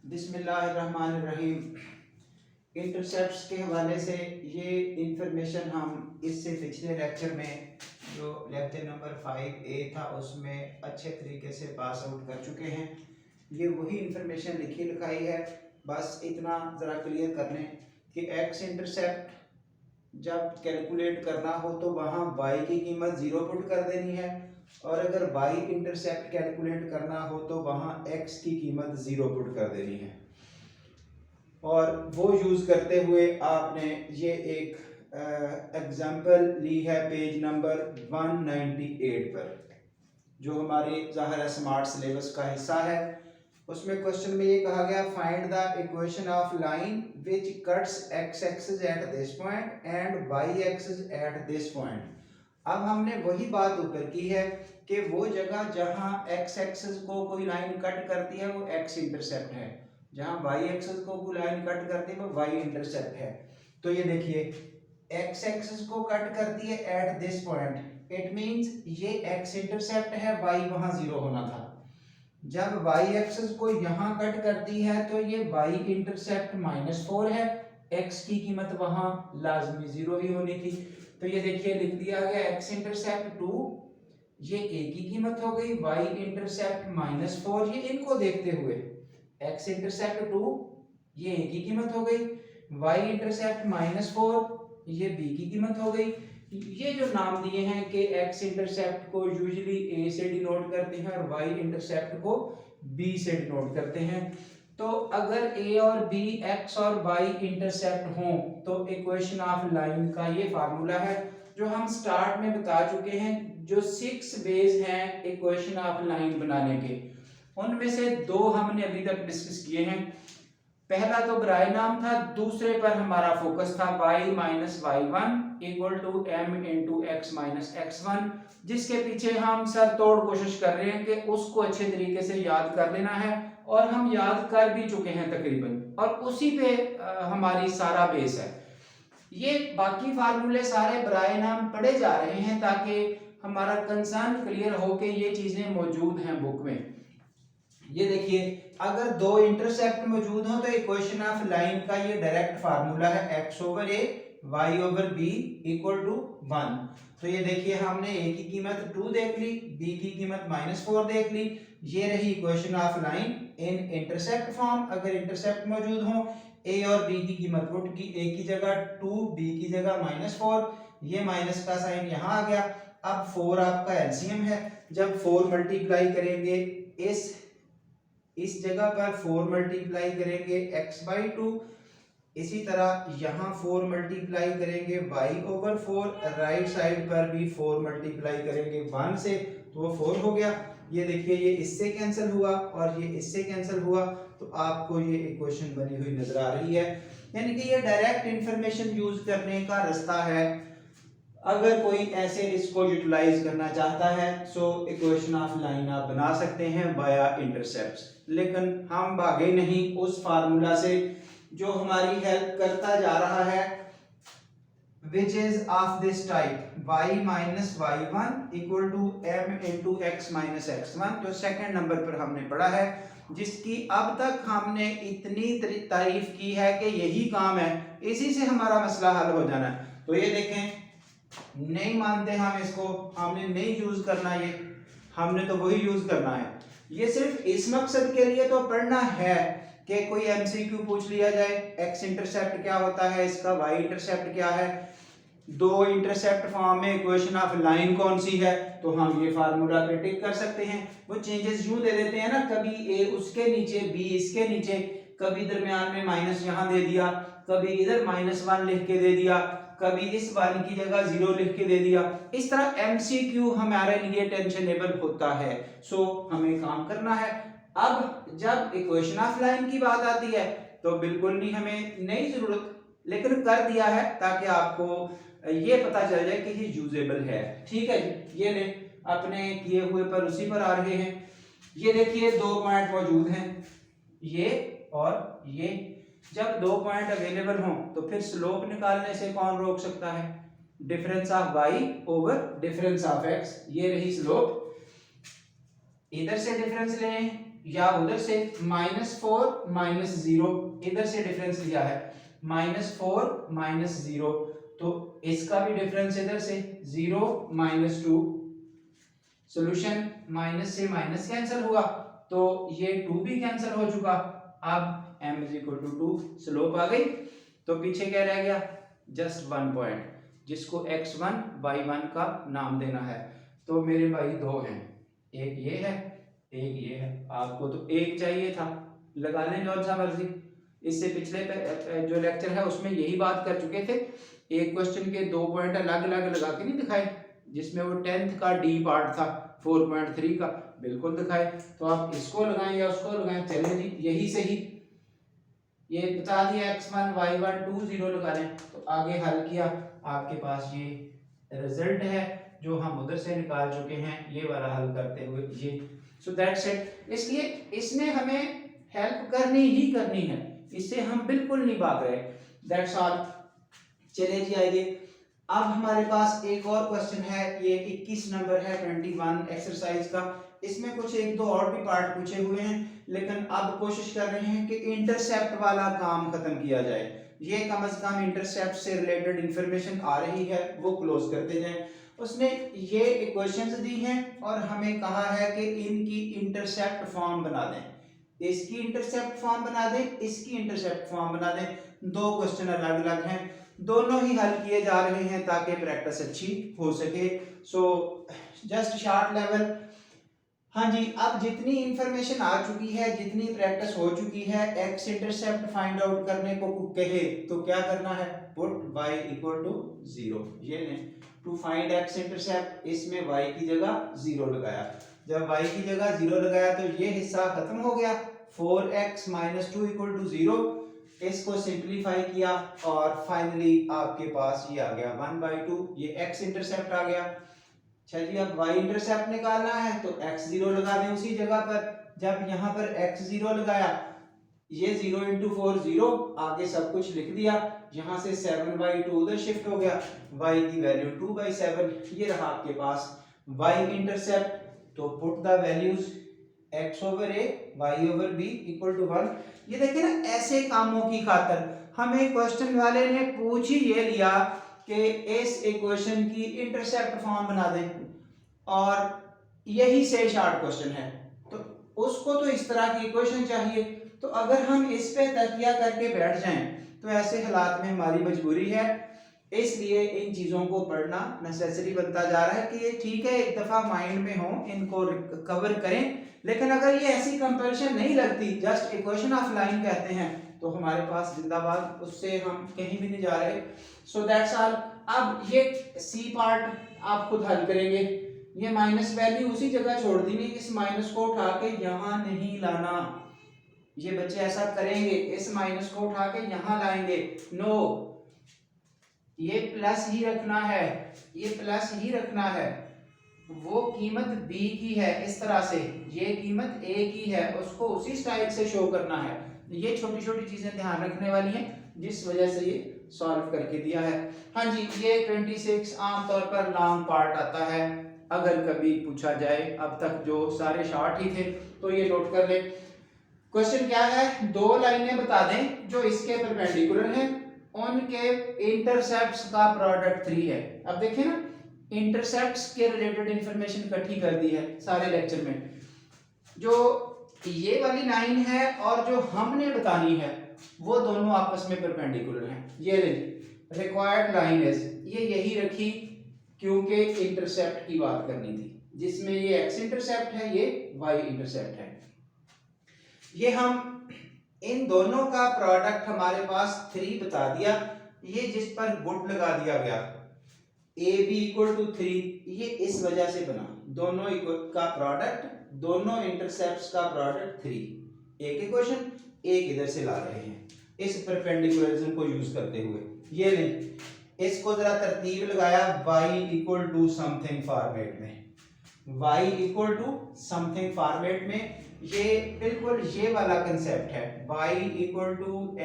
बिस्मिल्लाहिर्रहमानिर्रहीम। इंटरसेप्ट्स के हवाले से ये इंफॉर्मेशन हम इससे पिछले लेक्चर में जो लेक्चर नंबर 5A था उसमें अच्छे तरीके से पास आउट कर चुके हैं। ये वही इंफॉर्मेशन लिखी लिखाई है, बस इतना ज़रा क्लियर कर लें कि एक्स इंटरसेप्ट जब कैलकुलेट करना हो तो वहाँ y की कीमत 0 पुट कर देनी है, और अगर y इंटरसेप्ट कैलकुलेट करना हो तो वहाँ x की कीमत 0 पुट कर देनी है। और वो यूज़ करते हुए आपने ये एक एग्जांपल ली है पेज नंबर 198 पर, जो हमारी ज़ाहिर है स्मार्ट सिलेबस का हिस्सा है। उसमें क्वेश्चन में ये कहा गया, find the equation of line which cuts x axis at this point and y axis at this point. अब हमने वही बात ऊपर की है कि वो जगह जहां x एक्सिस को कोई लाइन कट करती है वो x इंटरसेप्ट है, जहां y एक्सिस को कोई लाइन कट करती है वो y इंटरसेप्ट है। तो ये देखिए, x एक्सिस को कट करती है at this point, it means ये x इंटरसेप्ट है, y वहां 0 होना था। जब y एक्सिस को यहां कट करती है तो ये y इंटरसेप्ट -4 है, x की कीमत वहां लाजमी 0 ही होनी थी। तो ये देखिए लिख दिया गया x इंटरसेप्ट 2, ये a की कीमत हो गई, y इंटरसेप्ट -4, ये इनको देखते हुए x इंटरसेप्ट 2 ये a की कीमत हो गई, y इंटरसेप्ट -4 ये b की कीमत हो गई। ये जो नाम दिए हैं कि x इंटरसेप्ट को यूजुअली a से डिनोट करते हैं और y इंटरसेप्ट को b से डिनोट करते हैं। तो अगर a और b x और y इंटरसेप्ट हों तो इक्वेशन ऑफ लाइन का ये फार्मूला है जो हम स्टार्ट में बता चुके हैं। जो 6 वेज हैं इक्वेशन ऑफ लाइन बनाने के, उनमें से 2 हमने अभी तक डिस्कस किए हैं। पहला तो बराए नाम था, दूसरे पर हमारा फोकस था y minus y1 equal to m into x minus x1, जिसके पीछे हम सर तोड़ कोशिश कर रहे हैं कि उसको अच्छे तरीके से याद कर लेना है, और हम याद कर भी चुके हैं तकरीबन, और उसी पे हमारी सारा बेस है। ये बाकी फार्मूले सारे बराए नाम पढ़े जा रहे हैं ताकि हमारा कंसर्न क्लियर हो कि ये चीजें मौजूद हैं बुक में। ये देखिए, अगर दो इंटरसेप्ट मौजूद हो तो इक्वेशन ऑफ लाइन का ये डायरेक्ट फार्मूला है x over a y over b equal to 1। तो ये देखिए, हमने a की कीमत 2 देख ली, b की कीमत -4 देख ली। ये रही equation of line in intercept form. अगर इंटरसेप्ट मौजूद हो, a और b की कीमत पुट की, a की जगह 2 b की जगह -4, ये माइनस का साइन यहाँ आ गया। अब 4 आपका एलसीएम है, जब 4 मल्टीप्लाई करेंगे इस जगह पर 4 मल्टीप्लाई करेंगे x/2, इसी तरह यहाँ 4 मल्टीप्लाई करेंगे y ओवर 4, राइट साइड पर भी 4 मल्टीप्लाई करेंगे 1 से, तो वो 4 हो गया। ये देखिए, ये इससे कैंसिल हुआ और ये इससे कैंसिल हुआ, तो आपको ये इक्वेशन बनी हुई नजर आ रही है। यानी कि ये डायरेक्ट इंफॉर्मेशन यूज करने का रास्ता है। अगर कोई ऐसे इसको यूटिलाइज करना चाहता है सो इक्वेशन ऑफ लाइन आप बना सकते हैं बाया इंटरसेप्ट्स, लेकिन हम भागे नहीं उस फार्मूला से जो हमारी हेल्प करता जा रहा है, which is of this type y minus y1 equal to m into x minus x1, जो सेकंड नंबर पर हमने पढ़ा है, जिसकी अब तक हमने इतनी तारीफ की है कि यही काम है, इसी से हमारा मसला हल हो जाना है। तो ये देखें, नहीं मानते हम इसको, हमने नहीं यूज करना, ये हमने तो वही यूज करना है। ये सिर्फ इस मकसद के लिए तो पढ़ना है कि कोई एमसीक्यू पूछ लिया जाए, एक्स इंटरसेप्ट क्या होता है, इसका वाई इंटरसेप्ट क्या है, दो इंटरसेप्ट फॉर्म में इक्वेशन ऑफ लाइन कौन सी है, तो हम ये फार्मूला पे टिक कर सकते हैं। वो चेंजेस यूं दे देते हैं ना, कभी ए उसके नीचे बी इसके नीचे, कभी दरमियान में माइनस यहां दे दिया, कभी इधर -1 लिख के दे दिया, कभी इस वाली की जगह 0 लिख के दे दिया। इस तरह एमसीक्यू हमारे लिए टेंशनेबल होता है, सो हमें काम करना है। अब जब इक्वेशन ऑफ लाइन की बात आती है तो बिल्कुल नहीं, हमें नहीं जरूरत, लेकिन कर दिया है ताकि आपको ये पता चल जाए कि ये यूजेबल है। ठीक है जी, ये ले अपने किए हुए पर उसी पर आ रहे हैं। ये देखिए, 2 पॉइंट मौजूद हैं, ये और ये। जब 2 पॉइंट अवेलेबल हों तो फिर स्लोप निकालने से कौन रोक सकता है? Difference of y over difference of x, ये रही स्लोप। इधर से डिफरेंस लें, या उधर से -4 -0, इधर से डिफरेंस लिया है -4 -0, तो इसका भी डिफरेंस इधर से 0 -2, सॉल्यूशन माइनस से माइनस कैंसिल हुआ तो ये 2 भी कैंसिल हो चुका। अब m = 2 स्लोप आ गई, तो पीछे क्या रह गया, जस्ट 1 पॉइंट, जिसको x1 y1 का नाम देना है। तो मेरे भाई दो हैं, एक ये है एक ये है, आपको तो एक चाहिए था, लगा लें जो सा मर्जी। इससे पिछले जो लेक्चर है उसमें यही बात कर चुके थे, एक क्वेश्चन के 2 पॉइंट अलग अलग लगा के नहीं दिखाए, जिसमें वो 10th का डी पार्ट था 4.3 का, बिल्कुल दिखाए। तो आप इसको लगाएं या उसको लगाएं, चले जी यही सही, ये बता दिया x1 y1 2 0 लगा लें, तो आगे हल किया, आपके पास ये रिजल्ट है जो हम उधर से निकाल चुके हैं, ये वाला हल करते हुए ये। So that's it. इसलिए इसने हमें हेल्प करनी ही करनी है, इससे हम बिल्कुल नहीं भाग रहे। That's all. चलिए जी आइए, अब हमारे पास एक और क्वेश्चन है, ये 21 नंबर है 21 एक्सरसाइज का। इसमें कुछ एक दो और भी पार्ट पूछे हुए हैं, लेकिन अब कोशिश कर रहे हैं कि इंटरसेप्ट वाला काम खत्म किया जाए। ये कम से कम इंटरसेप्ट से रिलेटेड इंफॉर्मेशन आ रही है वो क्लोज करते जाएं। उसने ये इक्वेशंस दी हैं और हमें कहा है कि इनकी इंटरसेप्ट फॉर्म बना दें, इसकी इंटरसेप्ट फॉर्म बना दें, इसकी इंटरसेप्ट फॉर्म बना दें। दो क्वेश्चन अलग अलग हैं, दोनों ही हल किए जा रहे हैं ताकि प्रैक्टिस अच्छी हो सके। So just short level. हाँ जी, अब जितनी इंफॉर्मेशन आ चुकी है, जितनी प्रैक्टिस हो चुकी है, एक्स इंटरसेप्ट फाइंड आउट करने को कहे तो क्या करना है, पुट y = 0। ये लें, टू फाइंड एक्स इंटरसेप्ट, इसमें y की जगह 0 लगाया। जब y की जगह 0 लगाया तो ये हिस्सा खत्म हो गया, 4x - 2 = 0। इसको सिंपलीफाई किया और फाइनली आपके पास ये आ गया 1/2, ये x इंटरसेप्ट आ गया। अच्छा जी, अब y इंटरसेप्ट निकालना है तो x0 लगा दें उसी जगह पर। जब यहाँ पर x0 लगाया, ये 0 × 4 0, आगे सब कुछ लिख दिया, यहाँ से 7/2 उधर शिफ्ट हो गया, y की वैल्यू 2/7, ये रहा आपके पास y इंटरसेप्ट। तो put the values x/a y/b = 1। ये देखिए ना, ऐसे कामों की खातर हमें क्वेश्चन वाले ने पूछ ही ये लिया कि इस इक्वेशन की इंटरसेप्ट फॉर्म बना दें, और यही से शॉर्ट क्वेश्चन है, तो उसको तो इस तरह की इक्वेशन चाहिए। तो अगर हम इस पे तकिया करके बैठ जाएं तो ऐसे हालात में हमारी मजबूरी है, इसलिए इन चीज़ों को पढ़ना नेसेसरी बनता जा रहा है कि ये ठीक है एक दफ़ा माइंड में हो, इनको कवर करें। लेकिन अगर ये ऐसी कंपैरिजन नहीं लगती, जस्ट इक्वेशन ऑफ लाइन कहते हैं, तो हमारे पास जिंदाबाद, उससे हम कहीं भी नहीं जा रहे। So that's all. अब ये सी पार्ट आप खुद हल करेंगे, ये माइनस वैल्यू उसी जगह छोड़ देनी, इस माइनस को उठा के यहाँ नहीं लाना। ये बच्चे ऐसा करेंगे, इस माइनस को उठा के यहाँ लाएंगे, नो, ये प्लस ही रखना है, ये प्लस ही रखना है। वो कीमत b की है इस तरह से, ये कीमत a की है, उसको उसी स्टाइल से शो करना है। ये छोटी छोटी चीजें ध्यान रखने वाली हैं, जिस वजह से ये सॉल्व करके दिया है। हाँ जी, ये 26 आमतौर पर लॉन्ग पार्ट आता है, अगर कभी पूछा जाए, अब तक जो सारे शॉर्ट ही थे, तो ये नोट कर ले। क्वेश्चन क्या है, दो लाइनें बता दें जो इसके परपेंडिकुलर हैं, उनके इंटरसेप्ट्स का प्रोडक्ट 3 है। अब देखिए ना, इंटरसेप्ट्स के रिलेटेड इंफॉर्मेशन इकट्ठी कर दी है सारे लेक्चर में। जो ये वाली लाइन है और जो हमने बतानी है, वो दोनों आपस में परपेंडिकुलर हैं। ये रिक्वायर्ड लाइन इज, ये यही रखी क्योंकि इंटरसेप्ट की बात करनी थी, जिसमें ये एक्स इंटरसेप्ट है, ये वाई इंटरसेप्ट है। ये हम इन दोनों का प्रोडक्ट हमारे पास 3 बता दिया, ये जिस पर गुड लगा दिया गया, AB = 3, ये इस वजह से बना, दोनों का प्रोडक्ट, दोनों इंटरसेप्ट्स का प्रोडक्ट 3। एक इक्वेशन, एक इधर से ला रहे हैं इस परपेंडिकुलरिज्म को यूज करते हुए। ये लें, इसको जरा तरतीब लगाया, y = समथिंग फॉर्मेट में, y = समथिंग फॉर्मेट में, ये बिल्कुल ये वाला कंसेप्ट है, y =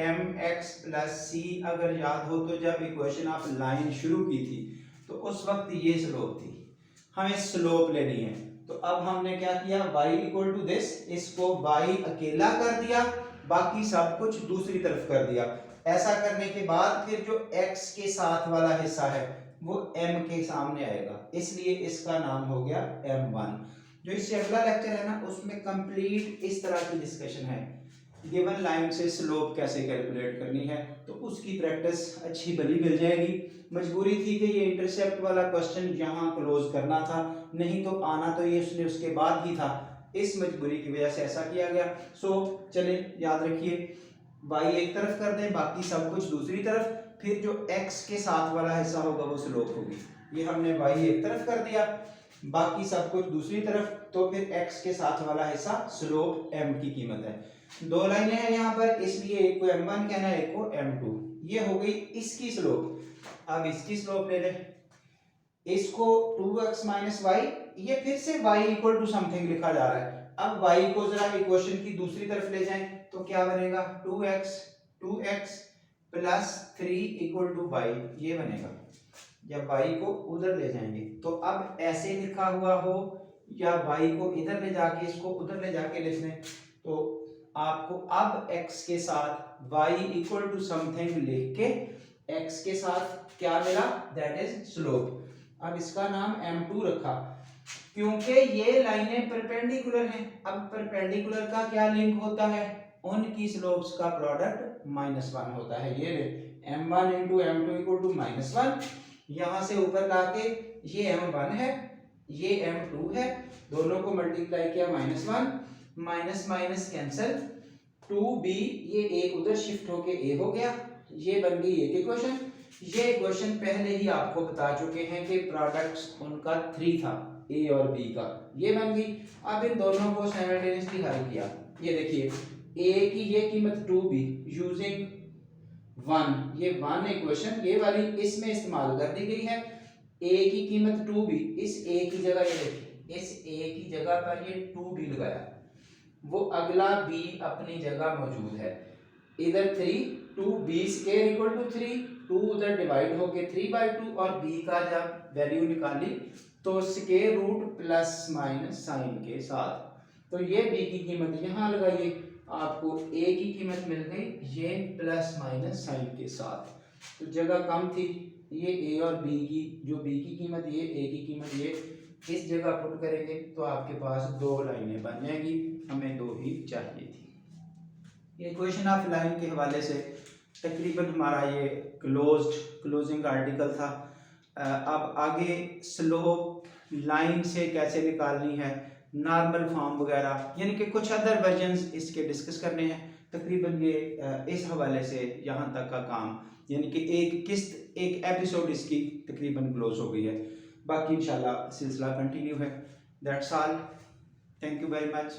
mx + c। अगर याद हो तो जब इक्वेशन ऑफ लाइन शुरू की थी तो उस वक्त ये स्लोप थी, हमें स्लोप लेनी है। तो अब हमने क्या किया, y इक्वल टू दिस, इसको y अकेला कर दिया, बाकी सब कुछ दूसरी तरफ कर दिया। ऐसा करने के बाद फिर जो x के साथ वाला हिस्सा है वो m के सामने आएगा, इसलिए इसका नाम हो गया m1। जो इससे अगला लेक्चर है ना, उसमें कंप्लीट इस तरह की डिस्कशन है, गिवन लाइन से स्लोप कैसे कैलकुलेट करनी है, तो उसकी प्रैक्टिस अच्छी भली मिल जाएगी। मजबूरी थी कि ये इंटरसेप्ट वाला क्वेश्चन यहाँ क्लोज करना था, नहीं तो आना तो ये उसने उसके बाद ही था, इस मजबूरी की वजह से ऐसा किया गया। सो चले याद रखिए, y एक तरफ कर दें, बाकी सब कुछ दूसरी तरफ, फिर जो x के साथ वाला हिस्सा होगा वो स्लोप होगी। ये हमने y एक तरफ कर दिया, बाकी सब कुछ दूसरी तरफ, तो फिर x के साथ वाला हिस्सा स्लोप m की कीमत है। दो लाइनें हैं यहाँ पर, इसलिए एक को m1 कहना है, एक को m2। ये हो गई इसकी स्लोप। अब इसकी स्लोप ले ले, इसको 2x माइनस वाई, ये फिर से y इक्वल टू समथिंग लिखा जा रहा है। अब y को जरा इक्वेशन की दूसरी तरफ ले जाएं तो क्या बनेगा, 2x plus 3 equal to y, ये बनेगा। जब y को उधर ले जाएंगे तो अब ऐसे लिखा हुआ हो या y को इधर ले जाके इसको उधर ले जाके लिख लें, तो आपको अब x के साथ y इक्वल टू समथिंग लिख के x के साथ क्या मिला, दैट इज स्लोप। अब इसका नाम m2 रखा, क्योंकि ये लाइनें परपेंडिकुलर हैं। अब परपेंडिकुलर का क्या लिंक होता है, उनकी स्लोप्स का प्रोडक्ट -1 होता है। ये ले m1 into m2 equal to -1, यहां से ऊपर लाके ये m1 है, ये m2 है, दोनों को मल्टीप्लाई किया -1, माइनस माइनस कैंसिल, 2b, ये एक उधर शिफ्ट होके a हो गया, ये बन गई एक इक्वेशन। ये इक्वेशन पहले ही आपको बता चुके हैं कि प्रोडक्ट्स उनका 3 था, a और b का, ये बन गई। अब इन दोनों को साइमल्टेनियसली हल किया, ये देखिए a की ये कीमत 2b यूजिंग 1, ये 1 इक्वेशन ये वाली इसमें इस्तेमाल कर दी गई है। a की कीमत 2b, इस a की जगह ये देखिए, इस a की जगह पर ये 2b लगाया, वो अगला b अपनी जगह मौजूद है। इधर 3, 2b स्क्वायर इक्वल टू 3, 2 उधर डिवाइड होके 3/2, और b का जब वैल्यू निकाली तो square root plus minus sign के साथ। तो ये b की कीमत यहाँ लगाइए, आपको a की कीमत मिल गई ये प्लस माइनस साइन के साथ। तो जगह कम थी, ये a और b की, जो b की कीमत ये, a की कीमत ये, इस जगह पुट करेंगे तो आपके पास 2 लाइनें बन जाएंगी, हमें 2 ही चाहिए थी। ये इक्वेशन ऑफ लाइन के हवाले से तकरीबन हमारा ये क्लोजिंग आर्टिकल था। अब आगे स्लोप लाइन से कैसे निकालनी है, नॉर्मल फॉर्म वगैरह, यानी कि कुछ अदर वर्जन्स इसके डिस्कस करने हैं। तकरीबन ये इस हवाले से यहाँ तक का काम, यानी कि एक एपिसोड इसकी तकरीबन क्लोज हो गई है। बाकी इंशाल्लाह सिलसिला कंटिन्यू है। That's all, thank you very much.